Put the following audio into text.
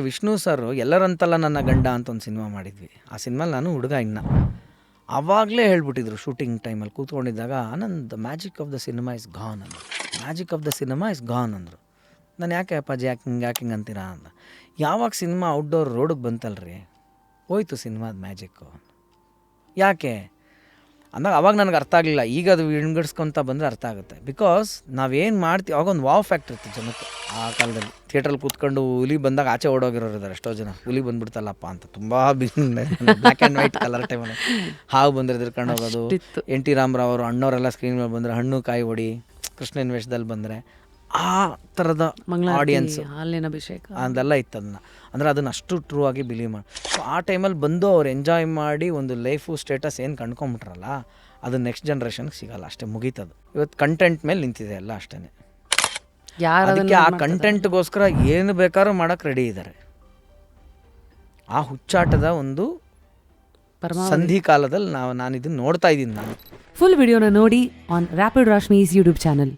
Vishnu sir ಎಲ್ಲರಂತಲ್ಲ ನನ್ನ ಗಂಡ ಅಂತ ಒಂದು ಸಿನಿಮಾ ಮಾಡಿದ್ವಿ. ಆ ಸಿನಿಮಾಲಿ ನಾನು ಹುಡುಗ ಆವಾಗಲೇ ಹೇಳ್ಬಿಟ್ಟಿದ್ರು ಶೂಟಿಂಗ್ ಟೈಮಲ್ಲಿ ಕೂತ್ಕೊಂಡಿದ್ದಾಗ, Anand magic of the cinema is gone ಅಂದರು. Magic of the cinema is gone ಅಂದರು. ನಾನು ಯಾಕೆ ಅಪ್ಪಾಜಿ ಯಾಕಿಂಗ್ ಅಂತೀರಾ ಅಂತ. ಯಾವಾಗ ಸಿನಿಮಾ ಔಟ್ಡೋರ್ ರೋಡಿಗೆ ಬಂತಲ್ರಿ, ಹೋಯ್ತು ಸಿನಿಮಾದ ಮ್ಯಾಜಿಕ್ಕು. ಯಾಕೆ ಅಂದಾಗ ಅವಾಗ ನನಗೆ ಅರ್ಥ ಆಗಲಿಲ್ಲ. ಈಗ ಅದು ವಿಂಗಡಿಸ್ಕೊತ ಬಂದರೆ ಅರ್ಥ ಆಗುತ್ತೆ. ಬಿಕಾಸ್ ನಾವೇನು ಮಾಡ್ತೀವಿ ಅವಾಗ ಒಂದು ವಾವ್ ಫ್ಯಾಕ್ಟ್ರಿ ಇತ್ತು ಜನಕ್ಕೆ. ಆ ಕಾಲದಲ್ಲಿ ಥಿಯೇಟ್ರಲ್ಲಿ ಕೂತ್ಕೊಂಡು ಹುಲಿ ಬಂದಾಗ ಆಚೆ ಓಡೋಗಿರೋರು ಇದ್ದಾರೆ ಎಷ್ಟೋ ಜನ. ಹುಲಿ ಬಂದ್ಬಿಡ್ತಲ್ಲಪ್ಪ ಅಂತ ತುಂಬ ಬ್ಲ್ಯಾಕ್ ಆ್ಯಂಡ್ ವೈಟ್ ಕಲರ್ ಟೈಮಲ್ಲಿ ಹಾವು ಬಂದರೆ ಎದ್ರಕೊಂಡು ಹೋಗೋದು. ಎನ್ ಟಿ ರಾಮರಾವ್ ಅವರು ಅಣ್ಣವರೆಲ್ಲ ಸ್ಕ್ರೀನ್ ಮೇಲೆ ಬಂದರೆ ಹಣ್ಣು ಕಾಯಿ ಹೊಡಿ, ಕೃಷ್ಣನ ವೇಷದಲ್ಲಿ ಬಂದರೆ ಆ ಥರದ ಆಡಿಯನ್ಸ್ ಹಾಲಿನ ಅಭಿಷೇಕ ಅದೆಲ್ಲ ಇತ್ತು. ಅದನ್ನು ಅಷ್ಟು ಟ್ರೂ ಆಗಿ ಬಿಲೀವ್ ಮಾಡಿ ಆ ಟೈಮಲ್ಲಿ ಬಂದು ಅವ್ರು ಎಂಜಾಯ್ ಮಾಡಿ ಒಂದು ಲೈಫು ಸ್ಟೇಟಸ್ ಏನು ಕಂಡ್ಕೊಂಬಿಟ್ರಲ್ಲ, ಅದು ನೆಕ್ಸ್ಟ್ ಜನ್ರೇಷನ್ಗೆ ಸಿಗಲ್ಲ. ಅಷ್ಟೇ ಮುಗೀತದು. ಇವತ್ತು ಕಂಟೆಂಟ್ ಮೇಲೆ ನಿಂತಿದೆ ಎಲ್ಲ ಅಷ್ಟೇ. ಅದಕ್ಕೆ ಆ ಕಂಟೆಂಟ್ಗೋಸ್ಕರ ಏನು ಬೇಕಾದ್ರೂ ಮಾಡೋಕ್ಕೆ ರೆಡಿ ಇದ್ದಾರೆ. ಆ ಹುಚ್ಚಾಟದ ಒಂದು ಸಂಧಿ ಕಾಲದಲ್ಲಿ ನಾನು ಇದನ್ನು ನೋಡ್ತಾ ಇದ್ದೀನಿ. ನಾನು ಫುಲ್ ವಿಡಿಯೋನ ನೋಡಿ ಆನ್ ರ್ಯಾಪಿಡ್ ರಾಶ್ಮೀಸ್ ಯೂಟ್ಯೂಬ್ ಚಾನಲ್.